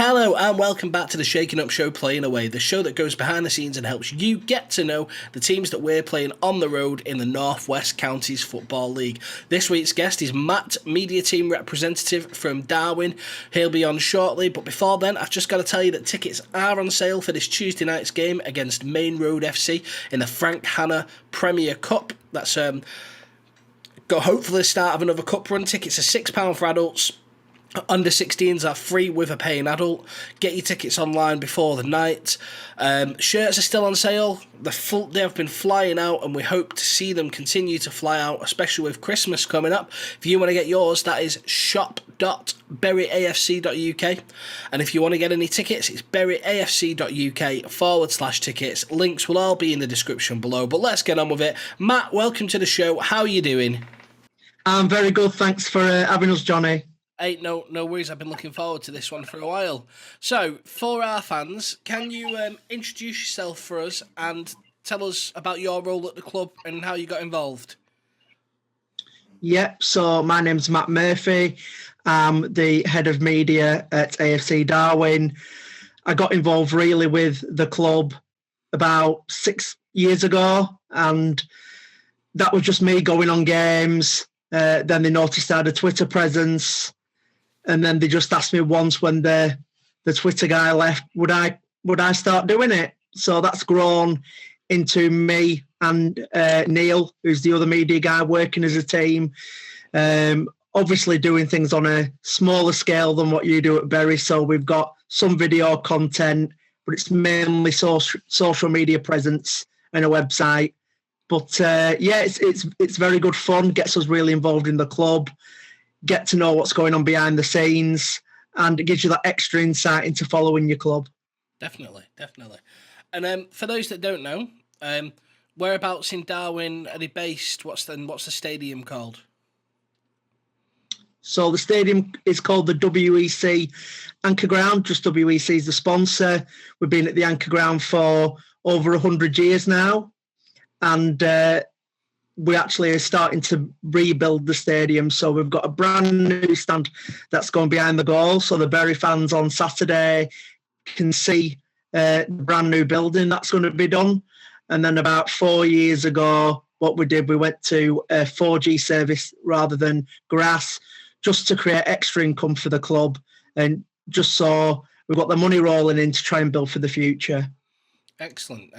Hello and welcome back to the Shaking Up Show Playing Away, the show that goes behind the scenes and helps you get to know the teams that we're playing on the road in the North West Counties Football League. This week's guest is Matt, media team representative from Darwen. He'll be on shortly, but before then, I've just got to tell you that tickets are on sale for this Tuesday night's game against MAINE Road FC in the Frank Hanna Premier Cup. That's got hopefully the start of another cup run. Tickets are £6 for adults. Under 16s are free with a paying adult. Get your tickets online before the night. Shirts are still on sale. They have been flying out, and we hope to see them continue to fly out, especially with Christmas coming up. If you want to get yours, that is shop.buryafc.uk. And if you want to get any tickets, it's buryafc.uk/tickets. Links will all be in the description below. But let's get on with it. Matt, welcome to the show. How are you doing? I'm very good. Thanks for having us, Jonny. Hey, no worries. I've been looking forward to this one for a while. So, for our fans, can you introduce yourself for us and tell us about your role at the club and how you got involved? Yep, so my name's Matt Murphy. I'm the head of media at AFC Darwen. I got involved really with the club about 6 years ago, and that was just me going on games. Then they noticed I had a Twitter presence. And then they just asked me once when the Twitter guy left, would I start doing it? So that's grown into me and Neil, who's the other media guy, working as a team. Obviously doing things on a smaller scale than what you do at Bury. So we've got some video content, but it's mainly social media presence and a website. But it's very good fun. Gets us really involved in the club. Get to know what's going on behind the scenes, and it gives you that extra insight into following your club. Definitely. And for those that don't know, whereabouts in Darwen are they based? What's the stadium called? So the stadium is called the WEC Anchor Ground. Just WEC is the sponsor. We've been at the Anchor Ground for over 100 years now, and we actually are starting to rebuild the stadium. So we've got a brand new stand that's going behind the goal. So the Bury fans on Saturday can see the brand new building that's going to be done. And then about 4 years ago, what we did, we went to a 4G service rather than grass, just to create extra income for the club. And just so we've got the money rolling in to try and build for the future. Excellent.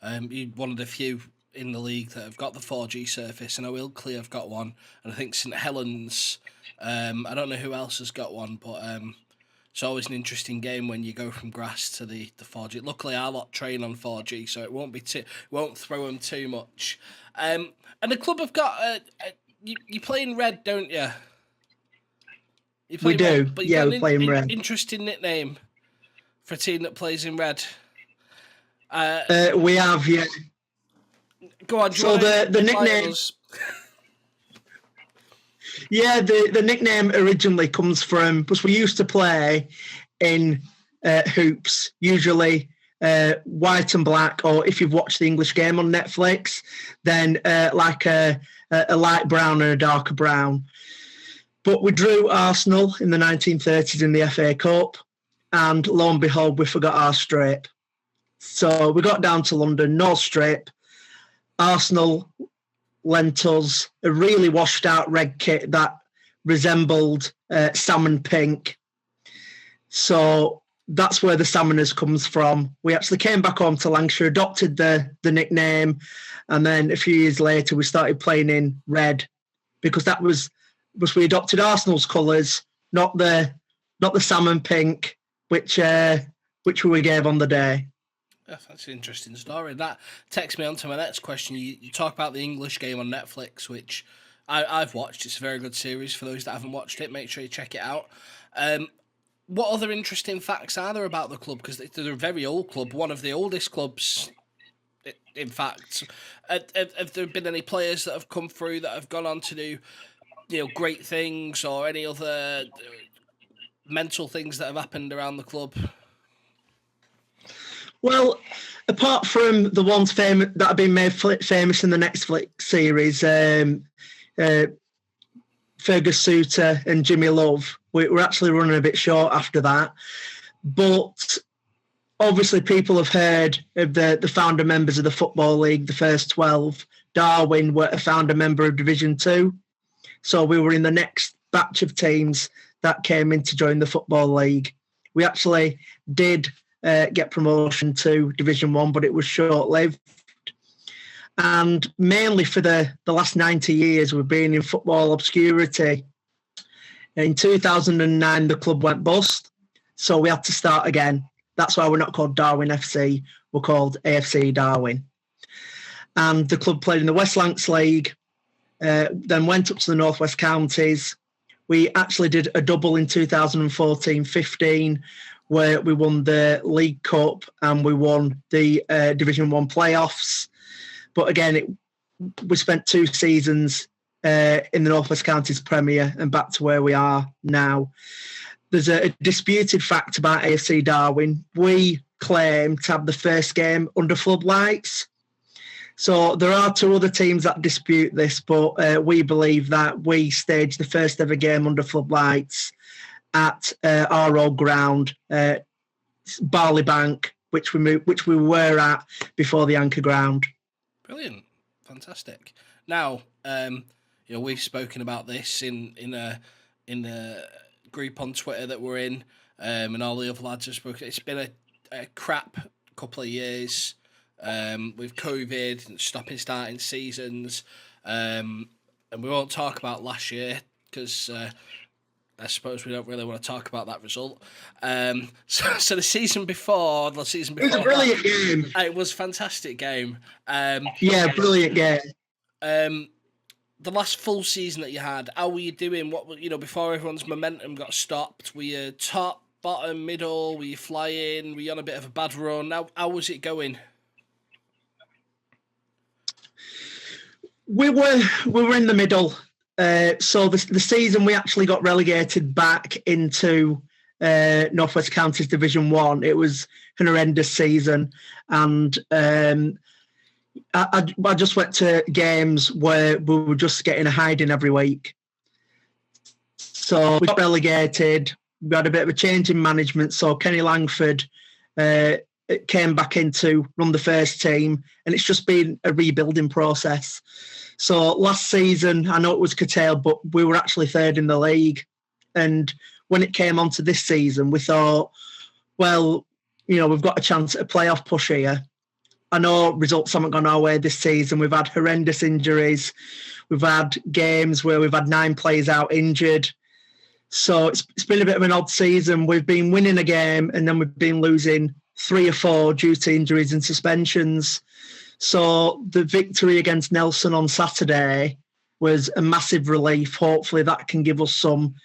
You're one of the few in the league that have got the 4G surface. I know Ilkley have got one, and I think St Helens, I don't know who else has got one, but it's always an interesting game when you go from grass to the 4G. Luckily, our lot train on 4G, so it won't throw them too much. And the club have got you play in red, don't you? We do. Red, but yeah, we play in red. Interesting nickname for a team that plays in red. We have, yeah. Go on. So the nickname, the nickname originally comes from, because we used to play in hoops, usually white and black, or if you've watched the English Game on Netflix, then like a light brown and a darker brown. But we drew Arsenal in the 1930s in the FA Cup, and lo and behold, we forgot our strip. So we got down to London, no strip. Arsenal lent us a really washed out red kit that resembled salmon pink. So that's where the Salmoners comes from. We actually came back home to Lancashire, adopted the nickname, and then a few years later we started playing in red, because that was we adopted Arsenal's colours, not the salmon pink, which we gave on the day. That's an interesting story. That takes me on to my next question. You talk about the English Game on Netflix, which I've watched. It's a very good series. For those that haven't watched it, make sure you check it out. What other interesting facts are there about the club? Because they're a very old club, one of the oldest clubs, in fact. Have there been any players that have come through that have gone on to do great things, or any other mental things that have happened around the club? Well, apart from the ones that have been made famous in the Netflix series, Fergus Suter and Jimmy Love, We're actually running a bit short after that. But obviously people have heard of the founder members of the Football League, the first 12. Darwen were a founder member of Division 2. So we were in the next batch of teams that came in to join the Football League. We actually did get promotion to Division 1, but it was short-lived. And mainly for the last 90 years, we've been in football obscurity. In 2009, the club went bust, so we had to start again. That's why we're not called Darwen FC, we're called AFC Darwen. And the club played in the West Lancs League, then went up to the North West Counties. We actually did a double in 2014-15, where we won the League Cup and we won the Division 1 playoffs. But again, we spent 2 seasons in the North West Counties Premier and back to where we are now. There's a disputed fact about AFC Darwen. We claim to have the first game under floodlights. So there are 2 other teams that dispute this, but we believe that we staged the first ever game under floodlights at our old ground, Barley Bank, which we were at before the Anchor Ground. Brilliant, fantastic. Now, we've spoken about this in a group on Twitter that we're in, and all the other lads have spoken. It's been a crap couple of years with COVID and starting seasons, and we won't talk about last year because I suppose we don't really want to talk about that result. So the season before, it was a brilliant game. It was a fantastic game. Brilliant game. The last full season that you had, how were you doing? Before everyone's momentum got stopped, were you top, bottom, middle? Were you flying? Were you on a bit of a bad run? How was it going? We were in the middle. So the season we actually got relegated back into North West Counties Division 1. It was an horrendous season, and I just went to games where we were just getting a hiding every week. So we got relegated. We had a bit of a change in management. So Kenny Langford came back in to run the first team, and it's just been a rebuilding process. So last season, I know it was curtailed, but we were actually 3rd in the league. And when it came on to this season, we thought, well, we've got a chance at a playoff push here. I know results haven't gone our way this season. We've had horrendous injuries. We've had games where we've had 9 players out injured. So it's been a bit of an odd season. We've been winning a game and then we've been losing 3 or 4 due to injuries and suspensions. So the victory against Nelson on Saturday was a massive relief. Hopefully that can give us some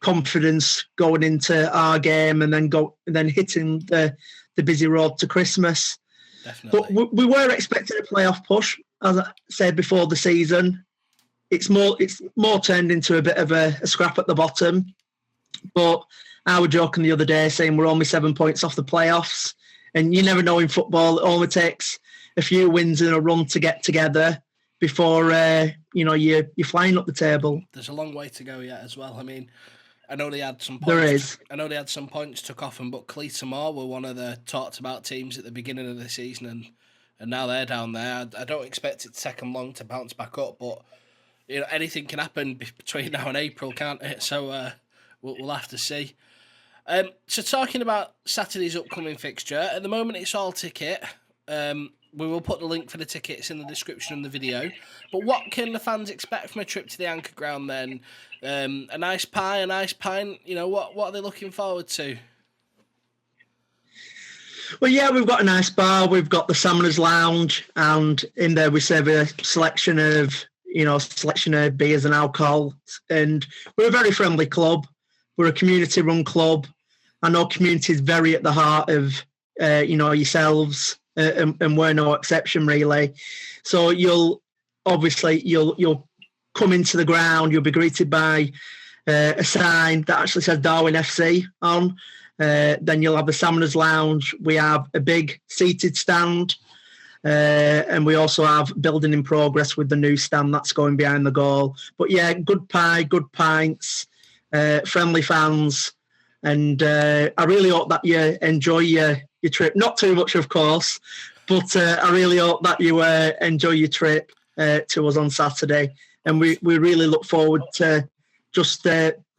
confidence going into our game and then hitting the busy road to Christmas. Definitely. But we were expecting a playoff push, as I said before the season. It's more turned into a bit of a scrap at the bottom. But I was joking the other day saying we're only 7 points off the playoffs. And you never know in football, it only takes a few wins and a run to get together before you're flying up the table. There's a long way to go yet as well. I mean, I know they had some points. There is. I know they had some points took off them, but Cleatamore were one of the talked about teams at the beginning of the season, and now they're down there. I don't expect it to take them long to bounce back up, but anything can happen between now and April, can't it? So we'll have to see. So talking about Saturday's upcoming fixture, at the moment it's all ticket. We will put the link for the tickets in the description of the video. But what can the fans expect from a trip to the Anchor Ground then? A nice pie, a nice pint. What are they looking forward to? Well, yeah, we've got a nice bar. We've got the Salmoners Lounge, and in there we serve a selection of beers and alcohol. And we're a very friendly club. We're a community-run club. I know community is very at the heart of yourselves. And we're no exception, really. So you'll come into the ground. You'll be greeted by a sign that actually says Darwen FC on. Then you'll have the Salmoners Lounge. We have a big seated stand, and we also have building in progress with the new stand that's going behind the goal. But yeah, good pie, good pints, friendly fans, and I really hope that you enjoy your trip. Not too much, of course, but I really hope that you enjoy your trip to us on Saturday. And we really look forward to just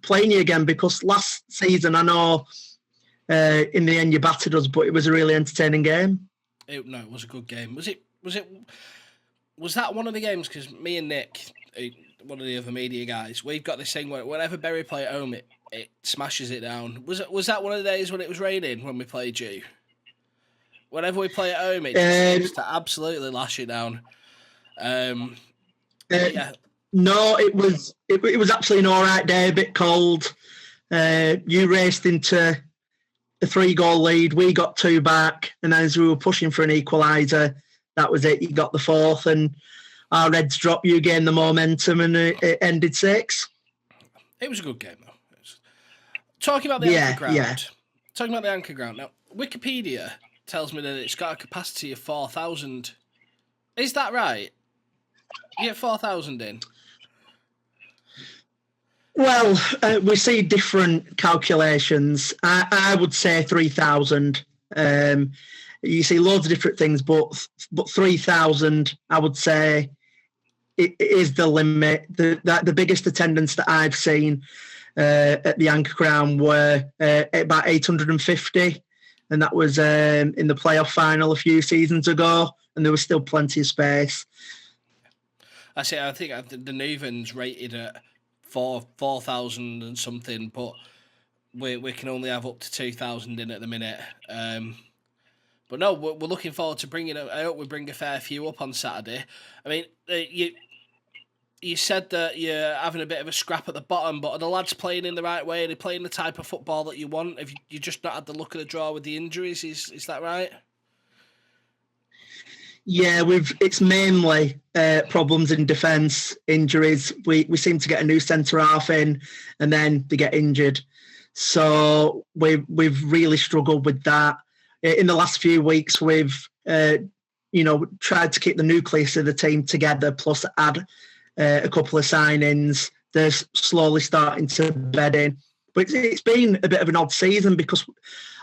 playing you again, because last season, I know in the end you battered us, but it was a really entertaining game. It was a good game. Was that one of the games? Because me and Nick, one of the other media guys, we've got this thing where whenever Bury play at home, it smashes it down. Was that one of the days when it was raining when we played you? Whenever we play at home, it just seems to absolutely lash it down. Yeah. No, it was actually an all right day, a bit cold. You raced into a 3-goal lead. We got 2 back, and as we were pushing for an equaliser, that was it. You got the 4th, and our Reds dropped. You gained the momentum, and it ended 6. It was a good game, though. Talking about the anchor ground. Yeah. Talking about the anchor ground. Now, Wikipedia tells me that it's got a capacity of 4,000. Is that right? You get 4,000 in? Well, we see different calculations. I would say 3,000. You see loads of different things, but 3,000, I would say, it is the limit. The biggest attendance that I've seen at the Anchor Ground were about 850, and that was in the playoff final a few seasons ago, and there was still plenty of space. I think the Nuvens rated at 4,000 and something, but we can only have up to 2,000 in at the minute. But no, we're looking forward to bringing it. I hope we bring a fair few up on Saturday. I mean, you said that you're having a bit of a scrap at the bottom, but are the lads playing in the right way? Are they playing the type of football that you want? Have you just not had the luck of the draw with the injuries? Is that right? Yeah, it's mainly problems in defence, injuries. We seem to get a new centre half in, and then they get injured. So we've really struggled with that. In the last few weeks, we've tried to keep the nucleus of the team together, plus add a couple of signings. They're slowly starting to bed in, but it's been a bit of an odd season because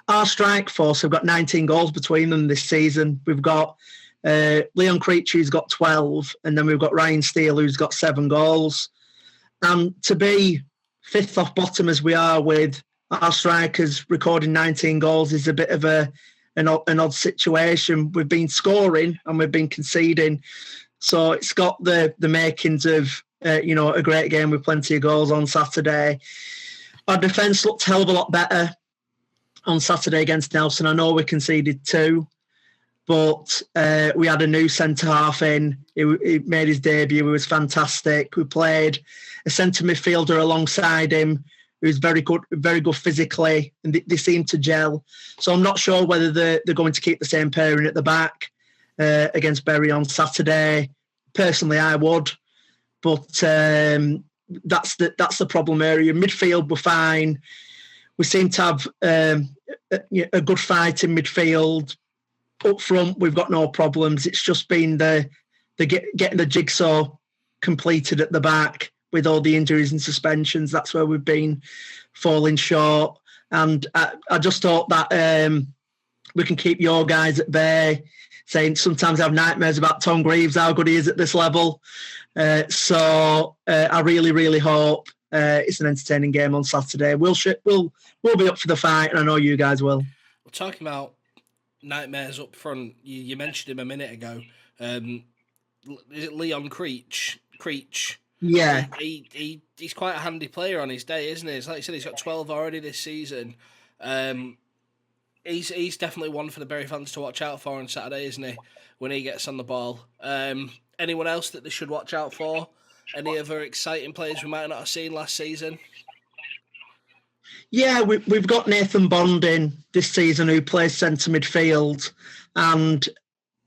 our strike force have got 19 goals between them this season. We've got Leon Creech, who's got 12, and then we've got Ryan Steele, who's got 7 goals. And to be 5th off bottom as we are with our strikers recording 19 goals is a bit of an odd situation. We've been scoring and we've been conceding, so it's got the makings of a great game with plenty of goals on Saturday. Our defence looked a hell of a lot better on Saturday against Nelson. I know we conceded 2, but we had a new centre half in. He made his debut. He was fantastic. We played a centre midfielder alongside him who's very good physically, and they seem to gel. So I'm not sure whether they're going to keep the same pairing at the back against Bury on Saturday. Personally, I would, but that's the problem area. Midfield, we're fine. We seem to have a good fight in midfield. Up front, we've got no problems. It's just been the getting the jigsaw completed at the back with all the injuries and suspensions. That's where we've been falling short. And I just hope that we can keep your guys at bay, saying sometimes I have nightmares about Tom Greaves, how good he is at this level. So I really, really hope it's an entertaining game on Saturday. We'll be up for the fight, and I know you guys will. We're talking about nightmares up front. You mentioned him a minute ago. Is it Leon Creech? Yeah. He's quite a handy player on his day, isn't he? Like you said, he's got 12 already this season. He's definitely one for the Bury fans to watch out for on Saturday, isn't he? When he gets on the ball. Anyone else that they should watch out for? Any other exciting players we might not have seen last season? Yeah, we've got Nathan Bond in this season who plays centre midfield, and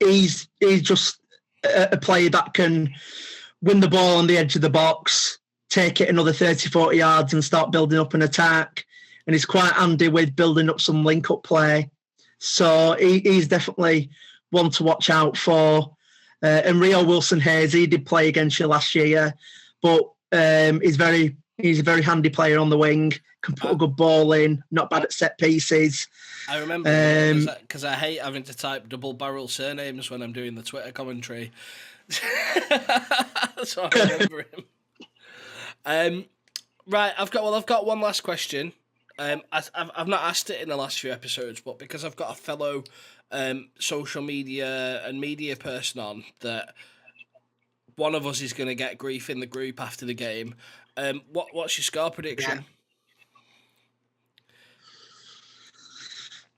he's just a player that can win the ball on the edge of the box, take it another 30, 40 yards and start building up an attack. And he's quite handy with building up some link-up play. So he's definitely one to watch out for. And Rio Wilson-Hayes, he did play against you last year, but he's very He's a very handy player on the wing, can put a good ball in, not bad at set pieces. I remember because I hate having to type double barrel surnames when I'm doing the Twitter commentary. So I remember him. Right, I've got one last question. I've not asked it in the last few episodes, but because I've got a fellow social media and media person on, that one of us is going to get grief in the group after the game. What's your score prediction?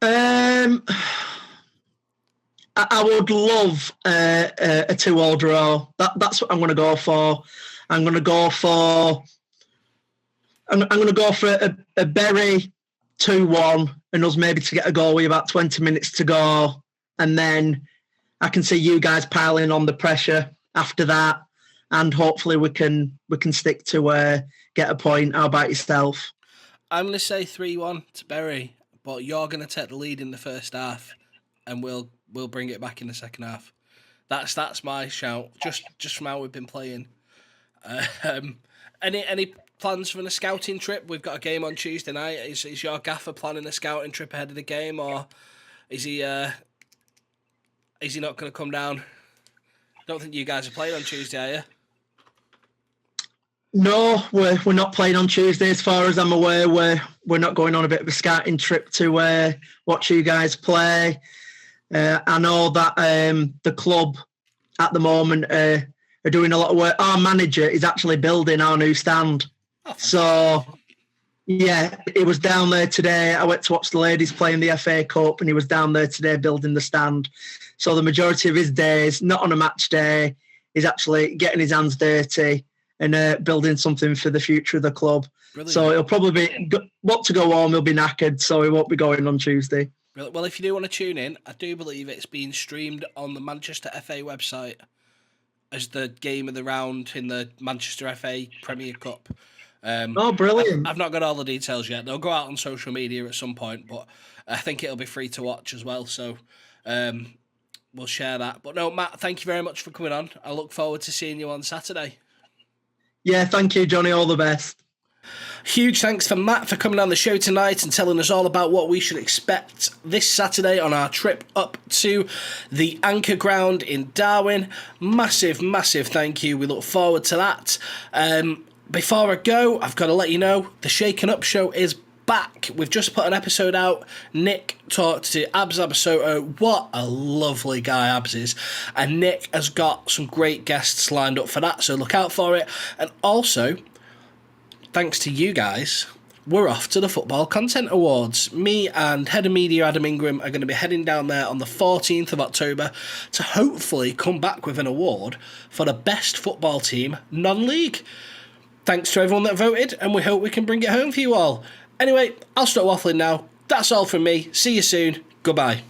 I would love a 2-2 draw. That's what I'm going to go for. I'm going to go for a Bury 2-1 and us maybe to get a goal with about 20 minutes to go, and then I can see you guys piling on the pressure after that, and hopefully we can stick to get a point. How about yourself? I'm going to say 3-1 to Bury, but you're going to take the lead in the first half, and we'll bring it back in the second half. That's my shout. Just from how we've been playing. Any plans for the scouting trip? We've got a game on Tuesday night. Is your gaffer planning a scouting trip ahead of the game, or is he not going to come down? I don't think you guys are playing on Tuesday, are you? No, we're not playing on Tuesday. As far as I'm aware, we're not going on a bit of a scouting trip to watch you guys play. I know that the club at the moment are doing a lot of work. Our manager is actually building our new stand. Oh. So, yeah, he was down there today. I went to watch the ladies playing the FA Cup, and he was down there today building the stand. So the majority of his days, not on a match day, is actually getting his hands dirty and building something for the future of the club. Brilliant. So it'll probably be, want to go home, he'll be knackered, so he won't be going on Tuesday. Well, if you do want to tune in, I do believe it's being streamed on the Manchester FA website as the game of the round in the Manchester FA Premier Cup. Brilliant. I've not got all the details yet. They'll go out on social media at some point, but I think it'll be free to watch as well, so we'll share that. But no, Matt, thank you very much for coming on. I look forward to seeing you on Saturday. Yeah, thank you, Jonny. All the best. Huge thanks for Matt for coming on the show tonight and telling us all about what we should expect this Saturday on our trip up to the Anchor Ground in Darwen. Massive thank you. We look forward to that. Before I go, I've got to let you know the Shaken Up Show is back. We've just put an episode out. Nick talked to Abs Abasoto. What a lovely guy Abs is. And Nick has got some great guests lined up for that, so look out for it. And also, thanks to you guys, we're off to the Football Content Awards. Me and Head of Media Adam Ingram are going to be heading down there on the 14th of October to hopefully come back with an award for the best football team non-league. Thanks to everyone that voted, and we hope we can bring it home for you all. Anyway, I'll stop waffling now. That's all from me. See you soon. Goodbye.